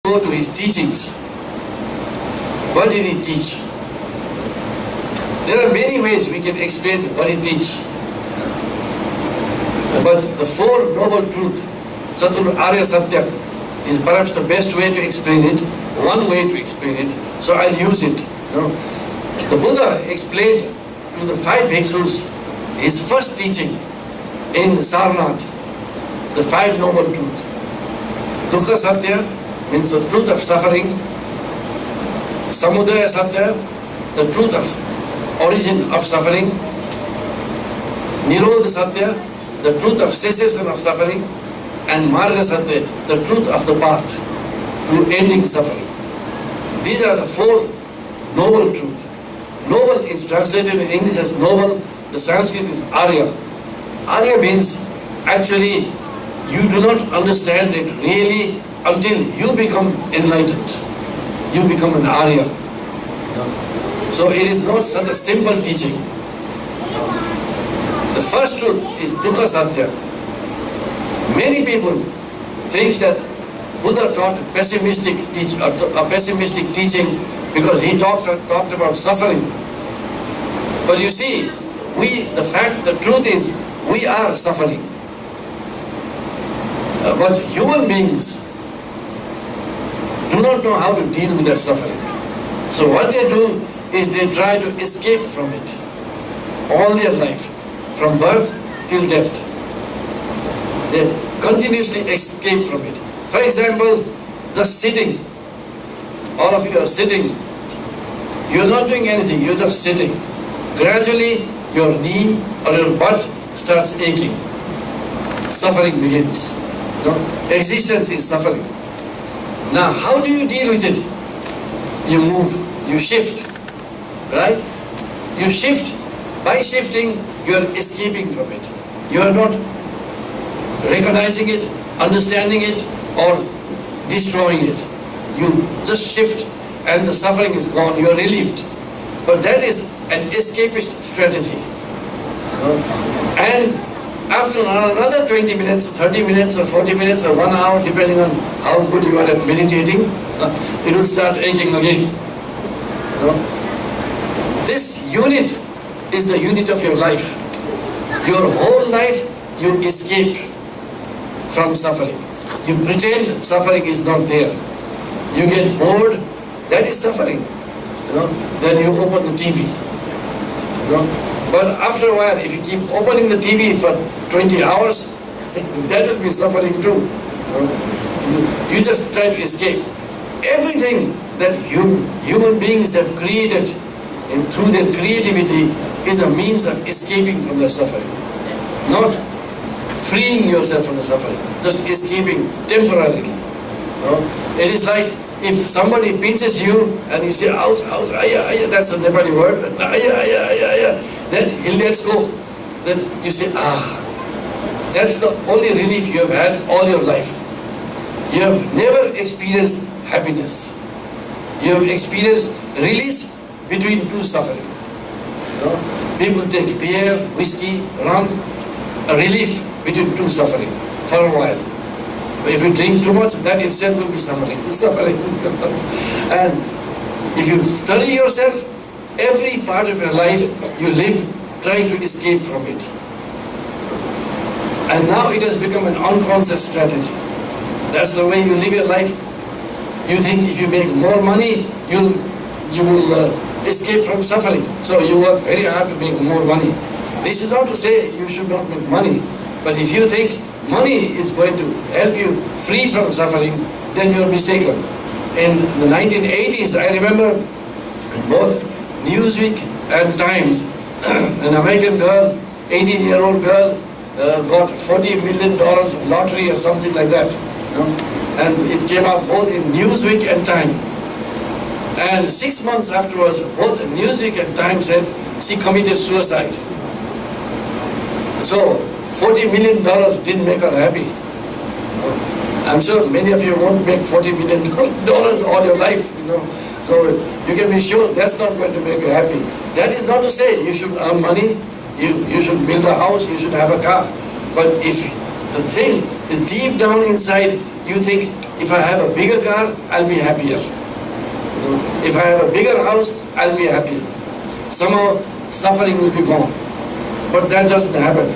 go to his teachings. What did he teach? There are many ways we can explain what he teach. But the Four Noble Truths, Satul Arya Satya, is perhaps the best way to explain it, one way to explain it, so I'll use it. The Buddha explained to the 5 bhikshus his first teaching in Sarnath, the 5 Noble Truths. Dukkha Satya means the truth of suffering. Samudaya Satya, the truth of origin of suffering. Nirodha Satya, the truth of cessation of suffering. And Marga Satya, the truth of the path to ending suffering. These are the 4 noble truths. Noble is translated in English as noble. The Sanskrit is Arya. Arya means actually you do not understand it really until you become enlightened. You become an Arya. So it is not such a simple teaching. The first truth is Dukkha Satya. Many people think that Buddha taught a pessimistic teaching because he talked about suffering. But you see, the truth is, we are suffering. But human beings do not know how to deal with their suffering. So what they do is they try to escape from it all their life, from birth till death. They continuously escape from it. For example, just sitting. All of you are sitting. You are not doing anything, you are just sitting. Gradually, your knee or your butt starts aching. Suffering begins. Existence is suffering. Now, how do you deal with it? You move, you shift. Right? You shift. By shifting, you are escaping from it. You are not recognizing it, understanding it, or destroying it. You just shift and the suffering is gone, you are relieved. But that is an escapist strategy. And after another 20 minutes, 30 minutes, or 40 minutes, or 1 hour, depending on how good you are at meditating, it will start aching again. This unit is the unit of your life. Your whole life, you escape from suffering. You pretend suffering is not there. You get bored, that is suffering. Then you open the TV. But after a while, if you keep opening the TV for 20 hours, that will be suffering too. You just try to escape. Everything that human beings have created, and through their creativity, is a means of escaping from their suffering. Not freeing yourself from the suffering, just escaping temporarily. It is like if somebody pinches you and you say, ouch, ouch, aya, aya, that's the Nepali word, aya, aya, aya, aya, then he lets go. Then you say, that's the only relief you have had all your life. You have never experienced happiness. You have experienced release between two suffering. People take beer, whiskey, rum, a relief between two suffering for a while. But if you drink too much, that itself will be suffering. And if you study yourself, every part of your life you live trying to escape from it. And now it has become an unconscious strategy. That's the way you live your life. You think if you make more money, you will escape from suffering. So you work very hard to make more money. This is not to say you should not make money, but if you think money is going to help you free from suffering, then you are mistaken. In the 1980s, I remember both Newsweek and Times, an American girl, 18-year-old girl, got $40 million of lottery or something like that. And it came out both in Newsweek and Time. And 6 months afterwards, both Newsweek and Time said she committed suicide. So $40 million didn't make her happy. I'm sure many of you won't make $40 million all your life, So you can be sure that's not going to make you happy. That is not to say you should earn money, you should build a house, you should have a car. But if the thing is deep down inside, you think if I have a bigger car, I'll be happier. If I have a bigger house, I'll be happier. Somehow suffering will be gone. But that doesn't happen.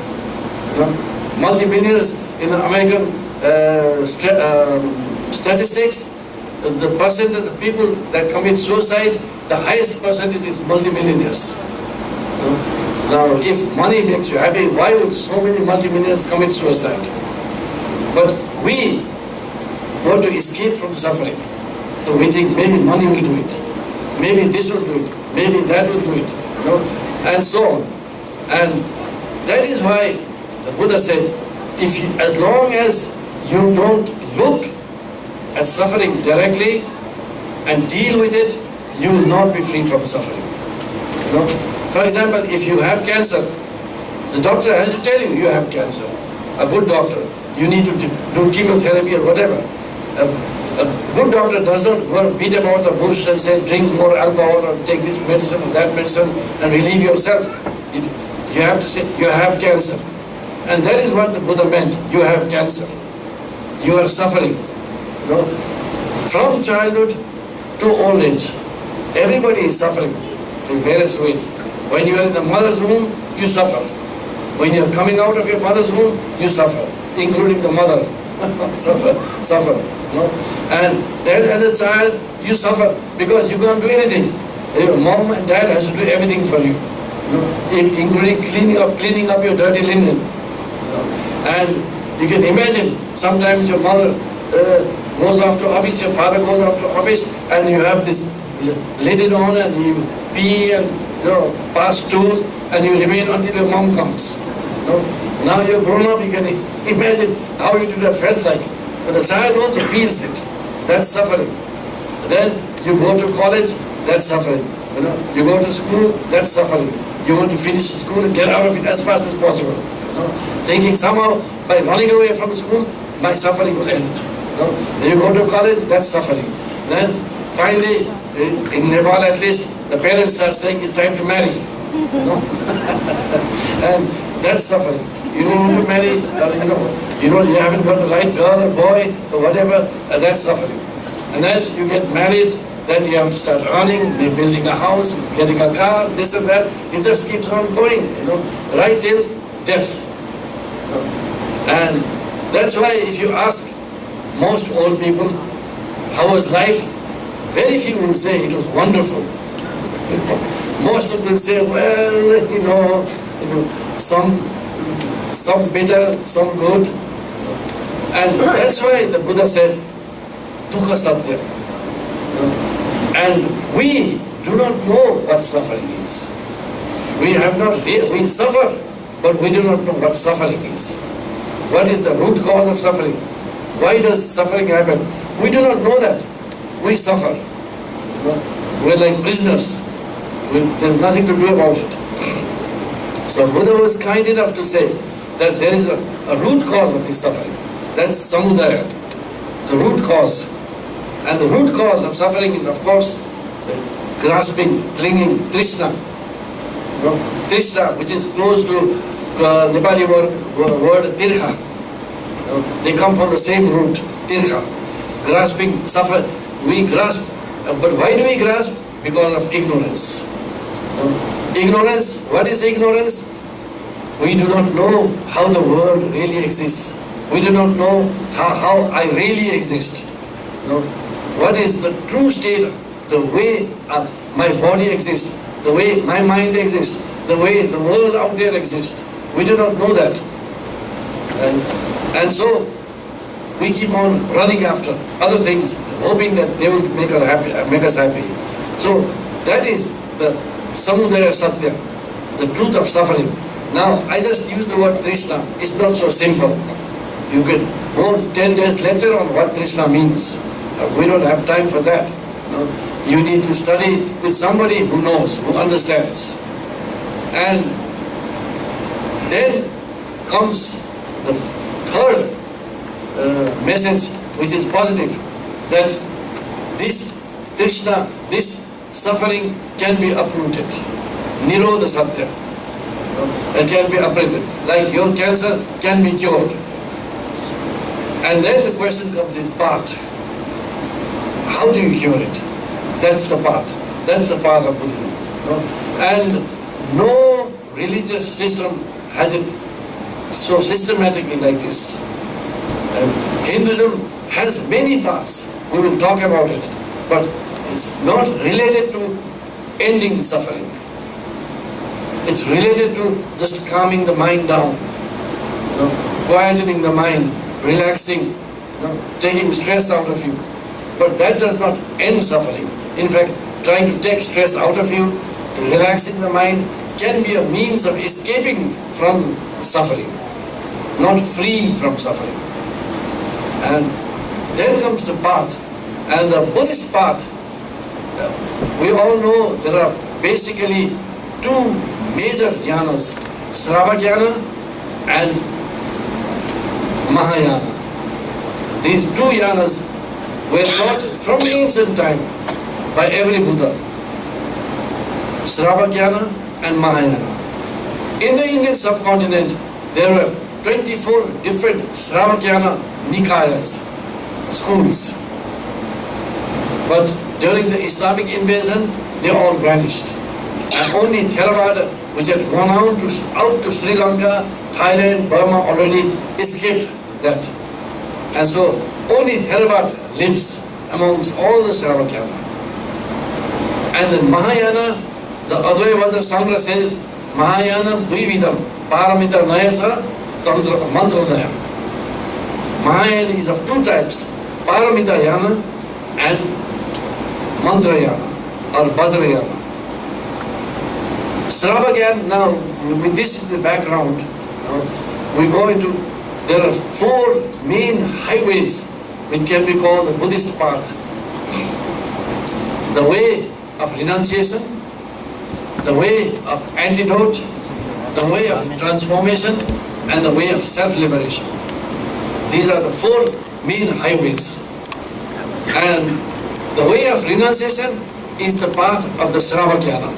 Multimillionaires in American statistics, the percentage of people that commit suicide, the highest percentage is multimillionaires. Now, if money makes you happy, why would so many multimillionaires commit suicide? But we want to escape from suffering. So we think maybe money will do it, maybe this will do it, maybe that will do it, and so on. And that is why the Buddha said, as long as you don't look at suffering directly and deal with it, you will not be free from suffering. For example, if you have cancer, the doctor has to tell you you have cancer. A good doctor, you need to do chemotherapy or whatever. A good doctor does not go and beat about the bush and say drink more alcohol or take this medicine or that medicine and relieve yourself. You have to say you have cancer. And that is what the Buddha meant. You have cancer. You are suffering. From childhood to old age. Everybody is suffering in various ways. When you are in the mother's womb, you suffer. When you are coming out of your mother's womb, you suffer, including the mother. suffer. And then as a child, you suffer because you can't do anything. Your mom and dad has to do everything for you, including cleaning up your dirty linen. And you can imagine, sometimes your mother goes off to office, your father goes off to office, and you have this lid on and you pee and pass stool, and you remain until your mom comes. Now you're grown up, you can imagine how it would have felt like. But the child also feels it. That's suffering. Then you go to college, that's suffering. You go to school, that's suffering. You want to finish school and get out of it as fast as possible. Thinking somehow by running away from school, my suffering will end. Then you go to college, that's suffering. Then finally, in Nepal at least, the parents start saying it's time to marry. And that's suffering. You don't want to marry, you haven't got the right girl or boy or whatever, that's suffering. And then you get married, then you have to start earning, building a house, getting a car, this and that. It just keeps on going, right till death. And that's why if you ask most old people, how was life? Very few will say it was wonderful. Most of them say, well, some bitter, some good. And that's why the Buddha said, dukkha satya. And we do not know what suffering is. We suffer, but we do not know what suffering is. What is the root cause of suffering? Why does suffering happen? We do not know that. We suffer. We're like prisoners. There's nothing to do about it. So Buddha was kind enough to say that there is a root cause of this suffering. That's samudaya, the root cause. And the root cause of suffering is, of course, grasping, clinging, trishna. Trishna, which is close to Nepali word tirha. They come from the same root, tirha. Grasping, suffer. We grasp, but why do we grasp? Because of ignorance. Ignorance, what is ignorance? We do not know how the world really exists. We do not know how I really exist. What is the true state, the way my body exists, the way my mind exists, the way the world out there exists. We do not know that. And so we keep on running after other things, hoping that they will make us happy. So that is the samudaya satya, the truth of suffering. Now, I just use the word Trishna. It's not so simple. You could go 10 days lecture on what Trishna means. We don't have time for that. You need to study with somebody who knows, who understands. And then comes the third message, which is positive, that this Trishna, this suffering can be uprooted. Nirodha Satya. It can be uprooted. Like your cancer can be cured. And then the question comes is path. How do you cure it? That's the path. That's the path of Buddhism. And no religious system has it so systematically like this. Hinduism has many paths. We will talk about it. But it's not related to ending suffering. It's related to just calming the mind down, quietening the mind, relaxing, taking stress out of you. But that does not end suffering. In fact, trying to take stress out of you, relaxing the mind, can be a means of escaping from suffering, not freeing from suffering. And then comes the path. And the Buddhist path, we all know there are basically two major yanas, Sravakayana and Mahayana. These two yanas were taught from ancient time by every Buddha. Sravakayana and Mahayana. In the Indian subcontinent, there were 24 different Sravakayana Nikayas, schools. But during the Islamic invasion, they all vanished. And only Theravada, which had gone out to Sri Lanka, Thailand, Burma, already escaped that. And so only Theravada lives amongst all the Sravakayana. And in Mahayana, the Advaita Sangra says, Mahayana Dvividam, Paramita Nayasa, Tantra Mantra Naya. Mahayana is of two types, Paramita Yana and Mantra Yana or Bhadra Yana. Sravakayana, now with this in the background, we go into, there are four main highways which can be called the Buddhist path. The way of renunciation, the way of antidote, the way of transformation, and the way of self-liberation. These are the four main highways. And the way of renunciation is the path of the Sravakayana,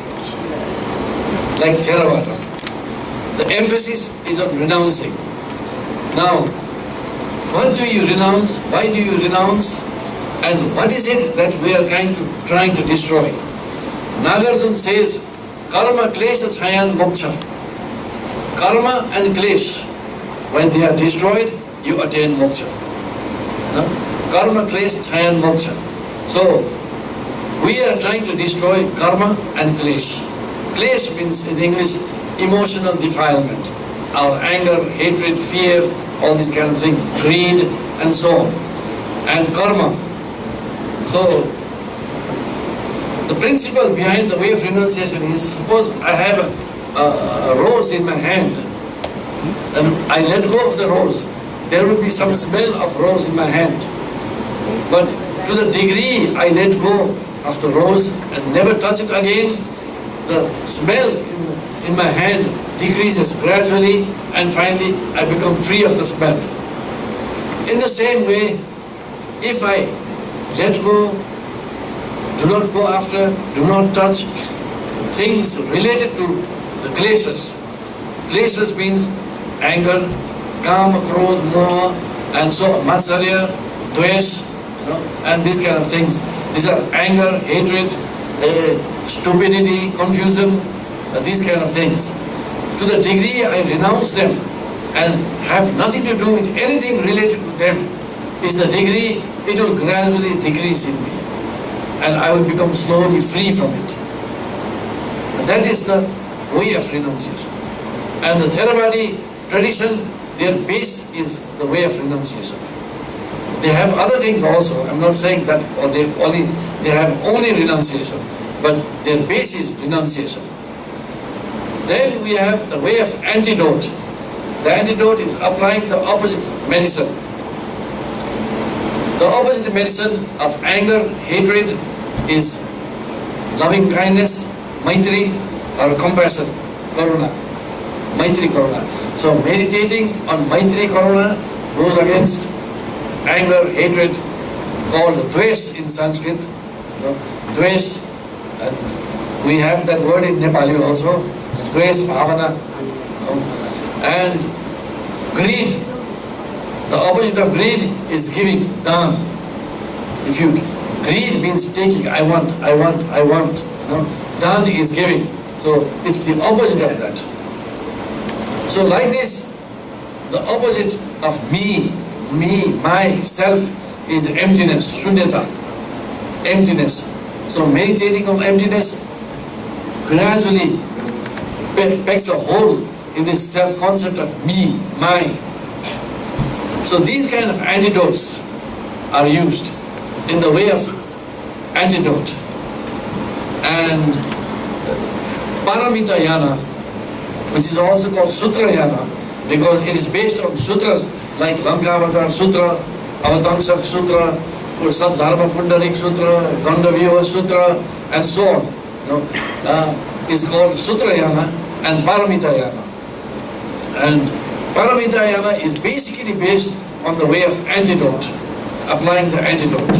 like Theravada. The emphasis is on renouncing. Now, what do you renounce? Why do you renounce? And what is it that we are trying to destroy? Nagarjuna says, Karma klesha chayan moksha. Karma and klesh, when they are destroyed, you attain moksha. Karma klesha chayan moksha. So, we are trying to destroy karma and klesh. Klesh means in English, emotional defilement. Our anger, hatred, fear, all these kind of things, greed, and so on. And karma. So, the principle behind the way of renunciation is, suppose I have a rose in my hand and I let go of the rose, there will be some smell of rose in my hand. But to the degree I let go of the rose and never touch it again, the smell in my hand decreases gradually and finally I become free of the smell. In the same way, if I let go, do not go after, do not touch things related to the kleshas. Kleshas means anger, kama, krodh, moha, and so matsarya, dvesh, and these kind of things. These are anger, hatred, stupidity, confusion, these kind of things. To the degree I renounce them and have nothing to do with anything related to them, is the degree it will gradually decrease in me. And I will become slowly free from it. That is the way of renunciation. And the Theravada tradition, their base is the way of renunciation. They have other things also. I'm not saying that or they have only renunciation, but their base is renunciation. Then we have the way of antidote. The antidote is applying the opposite medicine. The opposite medicine of anger, hatred is loving kindness, maitri, or compassion, karuna. Maitri karuna. So meditating on maitri karuna goes against anger, hatred, called dvesh in Sanskrit. Dvesh, and we have that word in Nepali also, dvesh bhavana. And greed. The opposite of greed is giving, dan. If you, greed means taking, I want. Dan is giving. So it's the opposite of that. So like this, the opposite of me, myself is emptiness, shunyata, emptiness. So meditating on emptiness gradually pecks a hole in this self-concept of me, my. So these kind of antidotes are used in the way of antidote. And Paramita Yana, which is also called Sutra Yana, because it is based on sutras like Lankavatar Sutra, Avatamsak Sutra, Sadharma Pundarik Sutra, Gandavyuha Sutra, and so on. Is called Sutra Yana and Paramita Yana. And Paramita Yana is basically based on the way of antidote, applying the antidote.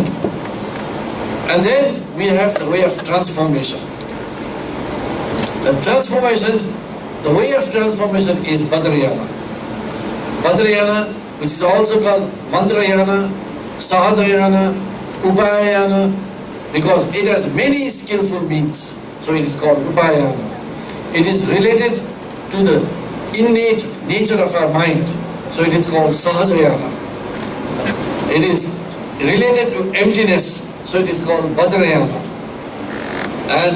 And then we have the way of transformation. The way of transformation is Vajrayana. Vajrayana, which is also called Mantrayana, Sahajayana, Upayana, because it has many skillful means. So it is called Upayana. It is related to the innate nature of our mind. So it is called Sahajayana. It is related to emptiness. So it is called Vajrayana. And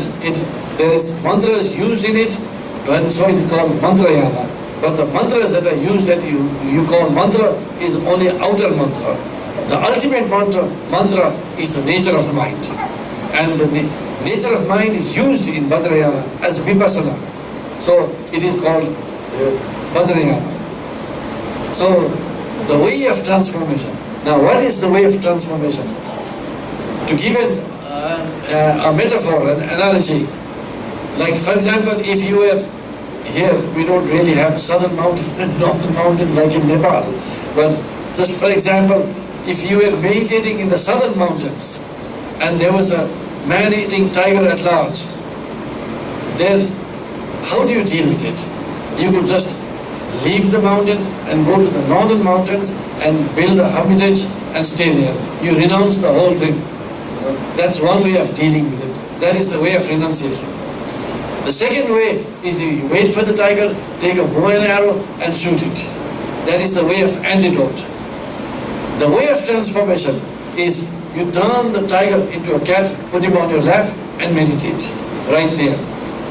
there is mantras used in it, and so it is called Mantrayana. But the mantras that are used that you call mantra is only outer mantra. The ultimate mantra is the nature of mind. And the nature of mind is used in Vajrayana as Vipassana. So it is called Vajrayana. So the way of transformation. Now what is the way of transformation? To give a metaphor, an analogy, like for example, if you were here, we don't really have southern mountain and northern mountain like in Nepal, but just for example, if you were meditating in the southern mountains and there was a man-eating tiger at large, there, how do you deal with it? You could just leave the mountain and go to the northern mountains and build a hermitage and stay there. You renounce the whole thing. That's one way of dealing with it. That is the way of renunciation. The second way is you wait for the tiger, take a bow and arrow and shoot it. That is the way of antidote. The way of transformation is you turn the tiger into a cat, put him on your lap and meditate right there.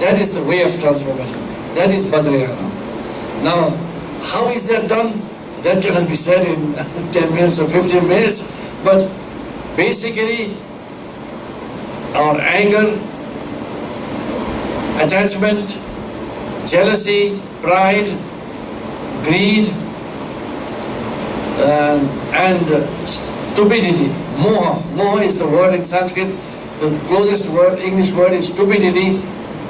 That is the way of transformation. That is Vajrayana. Now, how is that done? That cannot be said in 10 minutes or 15 minutes, but basically our anger, attachment, jealousy, pride, greed, and stupidity, moha. Moha is the word in Sanskrit. The closest word, English word is stupidity,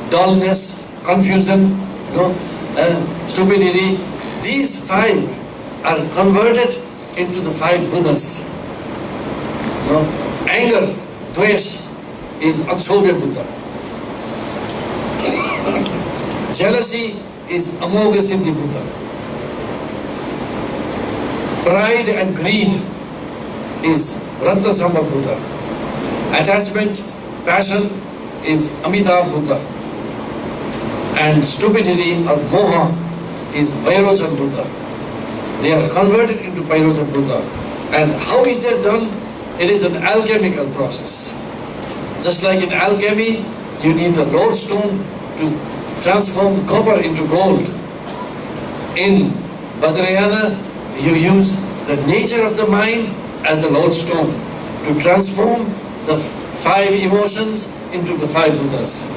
dullness, confusion, stupidity. These five are converted into the five Buddhas. Anger, dvesh, is Akshobhya Buddha. Jealousy is Amogha Siddhi Buddha. Pride and greed is Ratna Sambhava Buddha. Attachment, passion is Amitabha Buddha. And stupidity or moha is Vairochan Buddha. They are converted into Vairochan Buddha. And how is that done? It is an alchemical process. Just like in alchemy, you need a lodestone to transform copper into gold. In Vajrayana, you use the nature of the mind as the lodestone to transform the five emotions into the five Buddhas.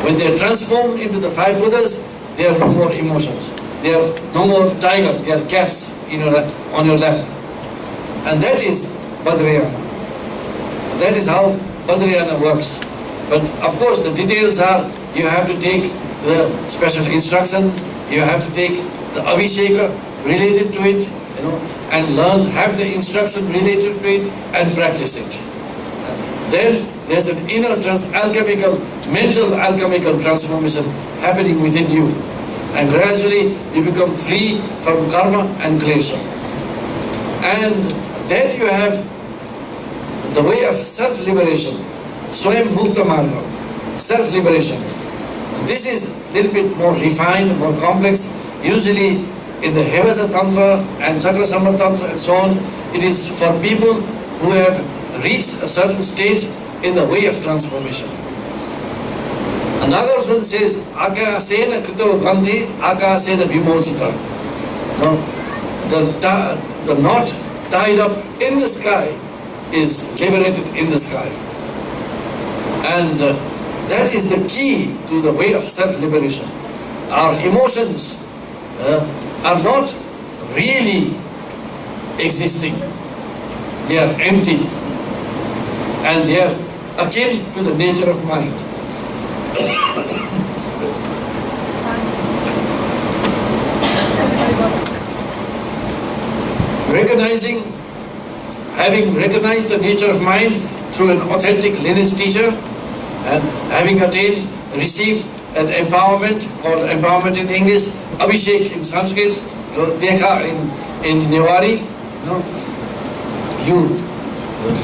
When they are transformed into the five Buddhas, there are no more emotions. There are no more tiger, there are cats on your lap. And that is Vajrayana. That is how Vajrayana works. But of course the details are, you have to take the special instructions, you have to take the Avisheka related to it, and learn, have the instruction related to it and practice it. Then there's an inner mental alchemical transformation happening within you. And gradually you become free from karma and klesha. And then you have the way of self-liberation, Swayam Mukta Marga, self-liberation. This is a little bit more refined, more complex. Usually in the Hevata Tantra and Chakrasamar Tantra and so on, it is for people who have reached a certain stage in the way of transformation. Another one says, Akasena Krito Gandhi, Akasena Vimochita. No, the knot tied up in the sky is liberated in the sky. And that is the key to the way of self-liberation. Our emotions are not really existing. They are empty. And they are akin to the nature of mind. Having recognized the nature of mind through an authentic lineage teacher, and having received an empowerment, called empowerment in English, Abhishek in Sanskrit, Dekha in Newari, you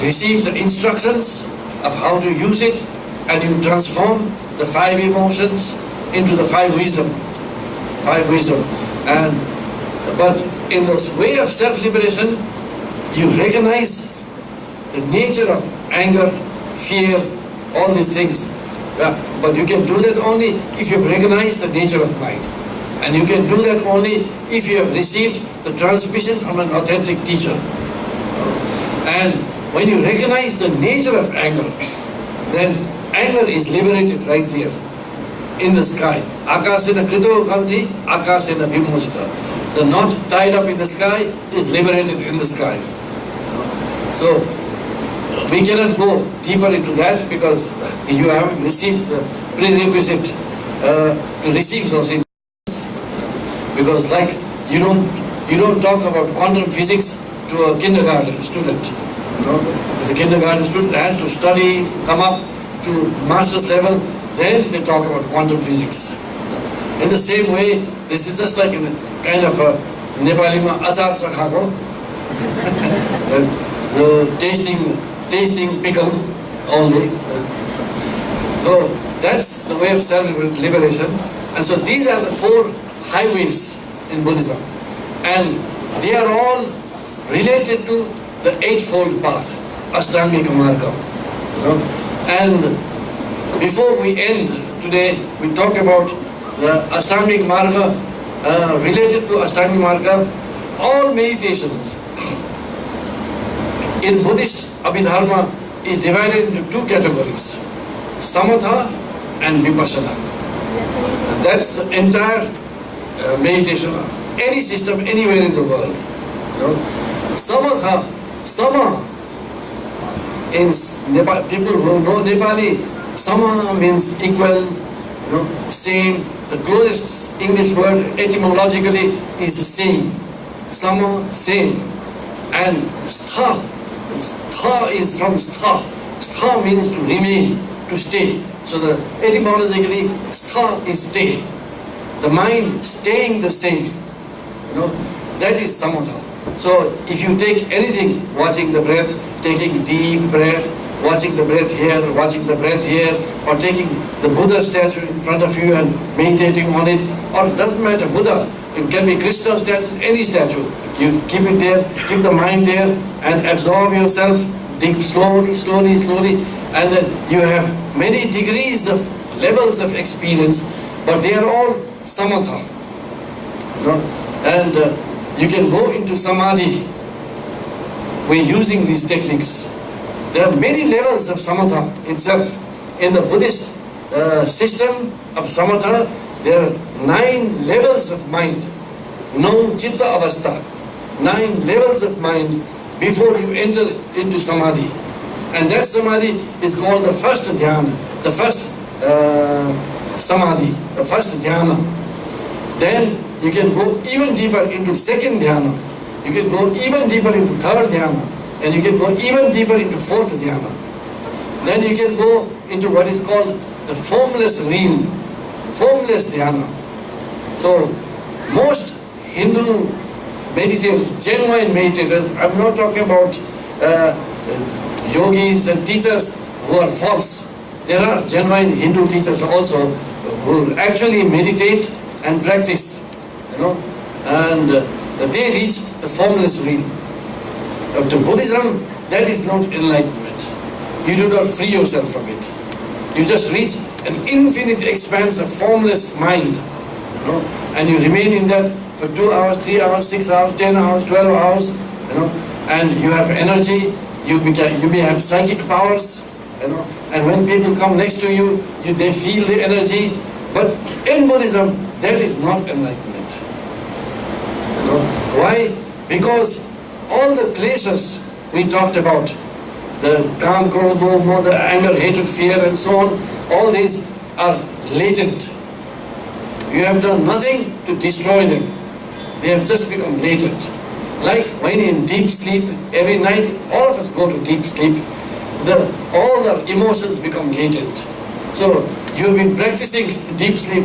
receive the instructions of how to use it, and you transform the 5 emotions into the 5 wisdom. But in the way of self-liberation, you recognize the nature of anger, fear, all these things. But you can do that only if you have recognized the nature of mind. And you can do that only if you have received the transmission from an authentic teacher. And when you recognize the nature of anger, then anger is liberated right there in the sky. Akasena Krito Kanti, Akasena Vimochita. The knot tied up in the sky is liberated in the sky. So we cannot go deeper into that because you haven't received the prerequisite to receive those instructions. Because like you don't talk about quantum physics to a kindergarten student. The kindergarten student has to study, come up to master's level, then they talk about quantum physics. In the same way, this is just like in a kind of a Nepali Acharya tasting pickle only. So that's the way of self-liberation. And so these are the 4 highways in Buddhism. And they are all related to the 8-fold path, Ashtangika Marga. And before we end today, we talk about the Ashtangika Marga, related to Ashtangika Marga, all meditations in Buddhist Abhidharma is divided into 2 categories, Samatha and Vipassana. That's the entire meditation of any system anywhere in the world. Samatha, Sama, in Nepal, people who know Nepali, Sama means equal, same. The closest English word etymologically is same. Sama, same. And Stha is from Stha. Stha means to remain, to stay. So the etymologically, Stha is stay. The mind staying the same. That is Samatha. So if you take anything, watching the breath, taking deep breath, watching the breath here, watching the breath here, or taking the Buddha statue in front of you and meditating on it, or it doesn't matter, Buddha, it can be Krishna statue, any statue. You keep it there, keep the mind there, and absorb yourself deep, slowly, and then you have many degrees of levels of experience, but they are all samatha. And you can go into samadhi by using these techniques. There are many levels of samatha itself. In the Buddhist system of samatha, there are 9 levels of mind. No chitta avastha. 9 levels of mind before you enter into samadhi. And that samadhi is called the first dhyana, the first samadhi, the first dhyana. Then you can go even deeper into second dhyana. You can go even deeper into third dhyana. And you can go even deeper into fourth dhyana. Then you can go into what is called the formless realm, formless dhyana. So most Hindu meditators, genuine meditators. I'm not talking about yogis and teachers who are false. There are genuine Hindu teachers also who actually meditate and practice, and they reach the formless real. To Buddhism, that is not enlightenment. You do not free yourself from it. You just reach an infinite expanse of formless mind, and you remain in that for 2 hours, 3 hours, 6 hours, 10 hours, 12 hours, and you have energy. You may have psychic powers, and when people come next to you, they feel the energy. But in Buddhism, that is not enlightenment. Why? Because all the kleshas we talked about, the kam, krodh, lobh, moh, the anger, hatred, fear, and so on, all these are latent. You have done nothing to destroy them. They have just become latent. Like when in deep sleep, every night, all of us go to deep sleep, all the emotions become latent. So you have been practicing deep sleep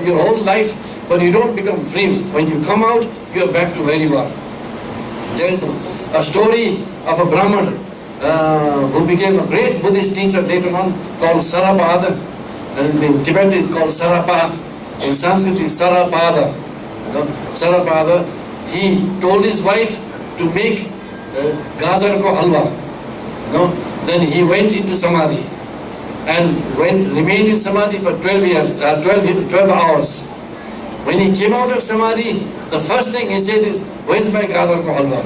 your whole life, but you don't become free. When you come out, you are back to where you are. There is a story of a Brahman who became a great Buddhist teacher later on, called Sarapada. And in Tibet is called Sarapa. In Sanskrit is Sarapada. Sarapada. He told his wife to make gajar ko halwa. Then he went into samadhi and remained in samadhi for 12 hours. When he came out of samadhi, the first thing he said is, "Where's my gajar ko halwa?"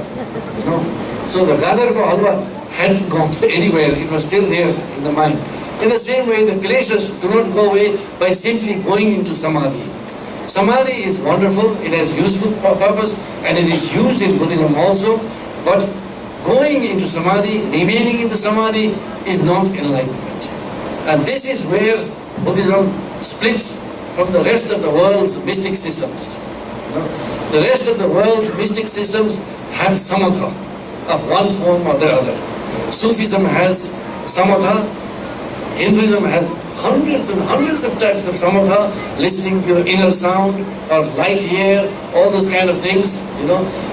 So the gajar ko halwa hadn't gone anywhere. It was still there in the mind. In the same way, the kleshas do not go away by simply going into samadhi. Samadhi is wonderful, it has useful purpose, and it is used in Buddhism also, but going into samadhi, remaining into samadhi is not enlightenment. And this is where Buddhism splits from the rest of the world's mystic systems. The rest of the world's mystic systems have samatha of one form or the other. Sufism has samatha, Hinduism has hundreds and hundreds of types of samatha, listening to your inner sound or light here, all those kind of things,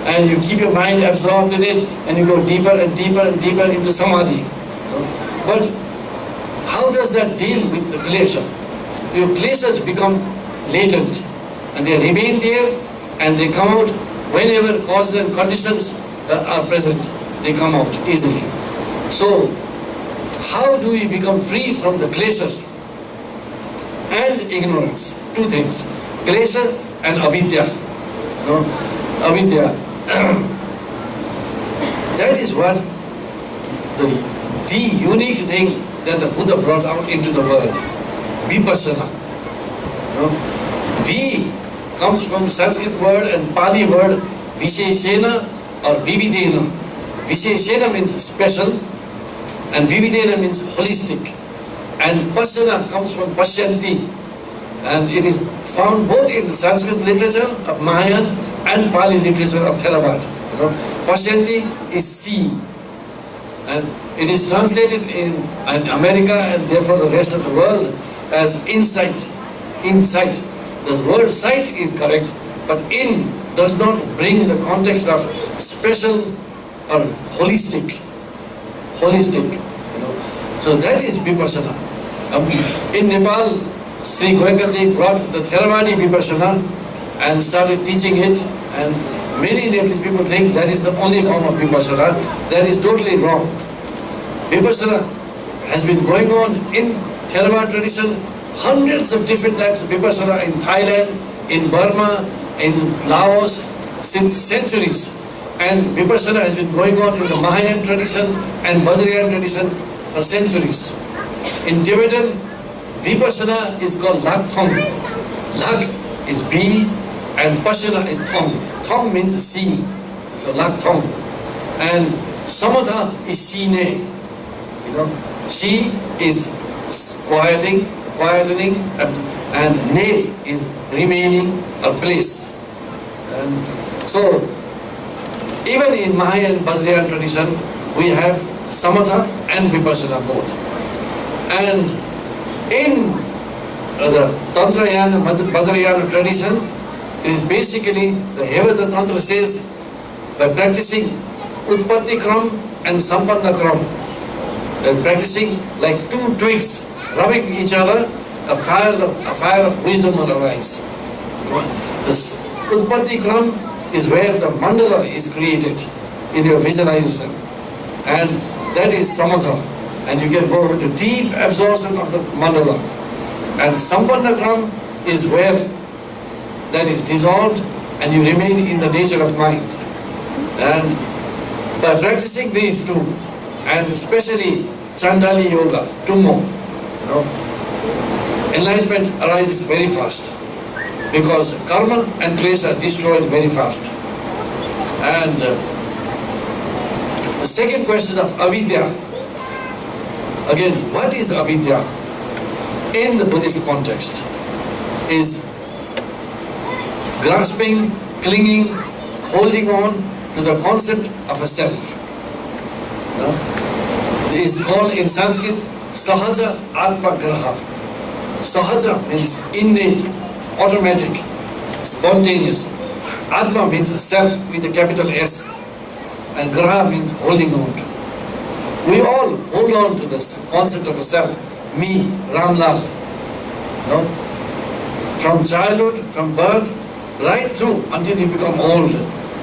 and you keep your mind absorbed in it and you go deeper and deeper and deeper into samadhi. But how does that deal with the klesha? Your kleshas become latent and they remain there and they come out whenever causes and conditions are present. They come out easily. So, how do we become free from the kleshas and ignorance? Two things, klesha and avidya. Avidya. That is what the unique thing that the Buddha brought out into the world. Vipassana. Vi comes from Sanskrit word and Pali word Visheshena or Vividena. Visheshena means special and Vividena means holistic. And Passana comes from Pashyanti, and it is found both in the Sanskrit literature of Mahayana and Pali literature of Theravada. Pashyanti is see, and it is translated in America and therefore the rest of the world as insight. Insight. The word sight is correct, but in does not bring the context of special or holistic. So that is Vipassana. In Nepal, Sri Goenkaji brought the Theravadi Vipassana and started teaching it, and many Nepalese people think that is the only form of Vipassana. That is totally wrong. Vipassana has been going on in Theravada tradition, hundreds of different types of Vipassana in Thailand, in Burma, in Laos, since centuries. And Vipassana has been going on in the Mahayogi tradition and Vajrayana tradition for centuries. In Tibetan, Vipassana is called Lag Thong. Lag is bee and Passana is Thong. Thong means see. So Lag Thong. And Samatha is Sine. She is quietening, and Ne is remaining or place. And so, even in Mahayana and Vajrayana tradition, we have Samatha and Vipassana both. And in the Tantrayana and Vajrayana tradition, It is basically, the Hevada Tantra says, by practicing Utpatti Kram and Sampanna Kram, practicing like two twigs rubbing each other, a fire of wisdom will arise. This Utpatti Kram is where the mandala is created in your visualization, and that is samatha, and you can go into deep absorption of the mandala. And Sampanna Kram is where that is dissolved and you remain in the nature of mind. And by practicing these two, and especially Chandali Yoga, Tummo, enlightenment arises very fast, because karma and klesha are destroyed very fast. And the second question of avidya, again, what is avidya in the Buddhist context? Is grasping, clinging, holding on to the concept of a self. It is called in Sanskrit Sahaja Atma Graha. Sahaja means innate, automatic, spontaneous. Atma means self with a capital S. And Graha means holding on to. We all hold on to this concept of a self. Me, Ramlal. From childhood, from birth, right through until you become old,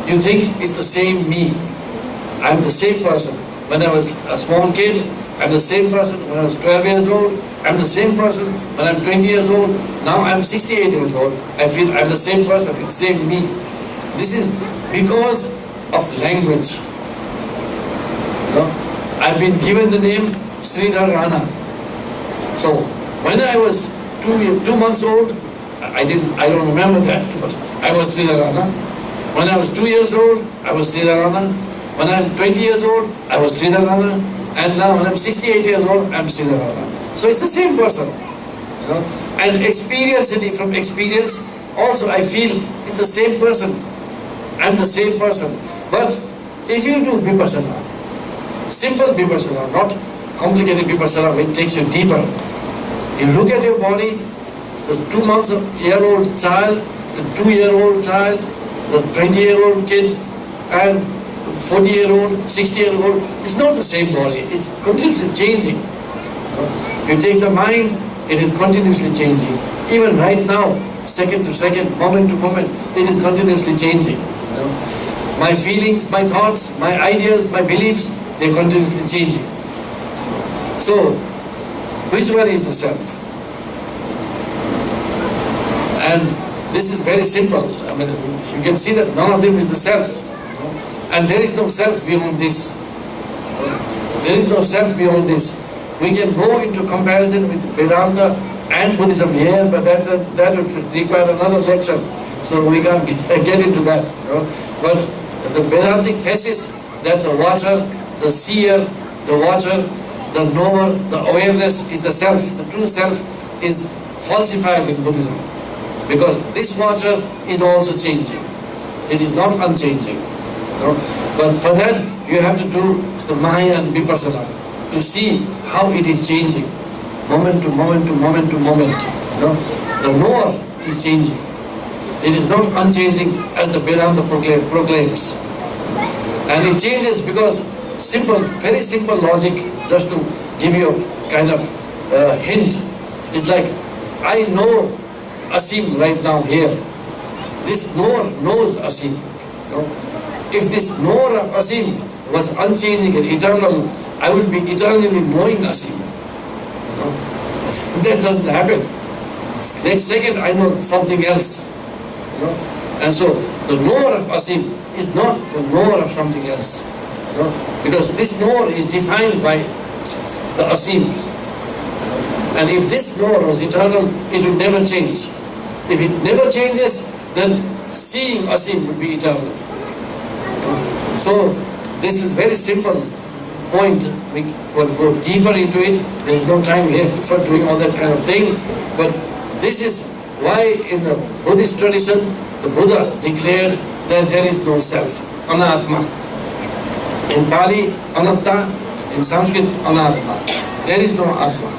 you think it's the same me. I'm the same person. When I was a small kid, I'm the same person. When I was 12 years old, I'm the same person. When I'm 20 years old, now I'm 68 years old, I feel I'm the same person, it's the same me. This is because of language. I've been given the name Sridhar Rana. So when I was 2 months old, I don't remember that, but I was Sridhar Rana. When I was 2 years old, I was Sridhar Rana. When I'm 20 years old, I was Sridhar Rana. And now when I'm 68 years old, I'm Sridhar Rana. So it's the same person. And experientially, from experience, also I feel it's the same person. I'm the same person. But if you do vipassana, simple vipassana, not complicated vipassana which takes you deeper, you look at your body, the 2 months of year-old child, the 2-year-old child, the 20-year-old kid, and the 40-year-old, 60-year-old, it's not the same body, it's continuously changing. You take the mind, it is continuously changing. Even right now, second to second, moment to moment, it is continuously changing. My feelings, my thoughts, my ideas, my beliefs, they're continuously changing. So, which one is the self? And this is very simple. I mean, you can see that none of them is the self. And there is no self beyond this. There is no self beyond this. We can go into comparison with Vedanta and Buddhism here, but that would require another lecture. So we can't get into that. But the Vedantic thesis that the watcher, the seer, the watcher, the knower, the awareness is the self, the true self is falsified in Buddhism. Because this watcher is also changing. It is not unchanging. But for that, you have to do the Mahayan Vipassana to see how it is changing, moment to moment to moment to moment. The knower is changing. It is not unchanging as the Vedanta proclaims. And it changes because simple, very simple logic, just to give you a kind of hint, is like, I know Asim right now here. This knower knows Asim. If this knower of Asim was unchanging and eternal, I would be eternally knowing Asim. That doesn't happen. Next second I know something else. And so the knower of Asim is not the knower of something else. Because this knower is defined by the Asim. And if this knower was eternal, it will never change. If it never changes, then seeing Asim would be eternal. So this is very simple point. We will go deeper into it. There is no time here for doing all that kind of thing. But this is why in the Buddhist tradition, the Buddha declared that there is no self, anatma. In Pali, anatta, in Sanskrit, anatma. There is no atma.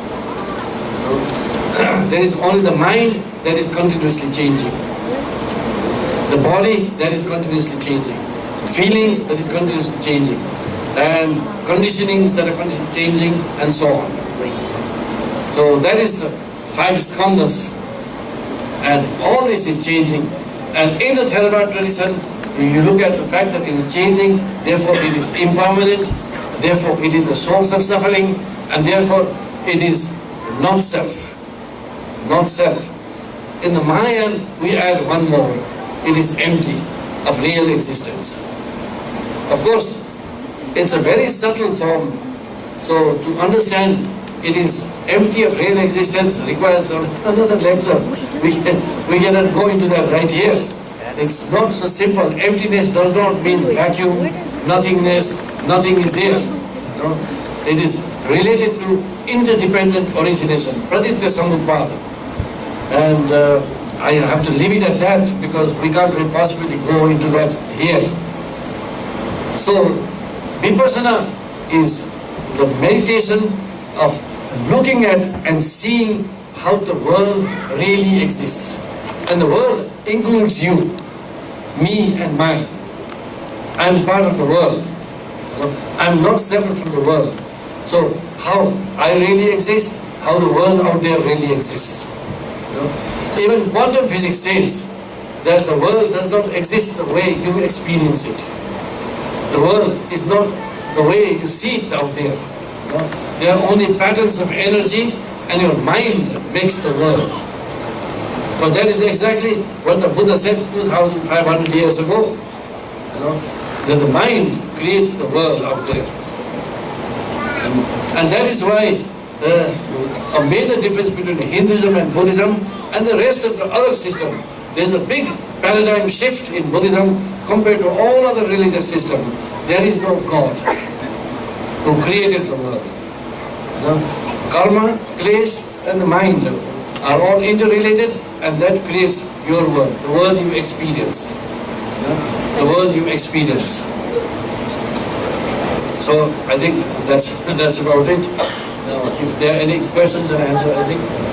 There is only the mind that is continuously changing. The body that is continuously changing, feelings that is continuously changing, and conditionings that are continuously changing, and so on. So that is the 5 skandhas, and all this is changing. And in the Theravada tradition, you look at the fact that it is changing, therefore it is impermanent, therefore it is the source of suffering, and therefore it is not self. Not self. In the Mahayan, we add one more. It is empty of real existence. Of course, it's a very subtle form. So to understand it is empty of real existence requires another lecture. We cannot go into that right here. It's not so simple. Emptiness does not mean vacuum, nothingness, nothing is there. No? It is related to interdependent origination, pratitya samutpada. And I have to leave it at that because we can't possibly go into that here. So, vipassana is the meditation of looking at and seeing how the world really exists. And the world includes you, me and mine. I am part of the world. I am not separate from the world. So how I really exist, how the world out there really exists. Even quantum physics says that the world does not exist the way you experience it. The world is not the way you see it out there. There are only patterns of energy, and your mind makes the world. But that is exactly what the Buddha said 2,500 years ago. That the mind creates the world out there. And that is why a major difference between Hinduism and Buddhism and the rest of the other system. There is a big paradigm shift in Buddhism compared to all other religious systems. There is no God who created the world. Karma, place, and the mind are all interrelated, and that creates your world, the world you experience. The world you experience. So I think that's about it. Now, if there are any questions and answers, I think.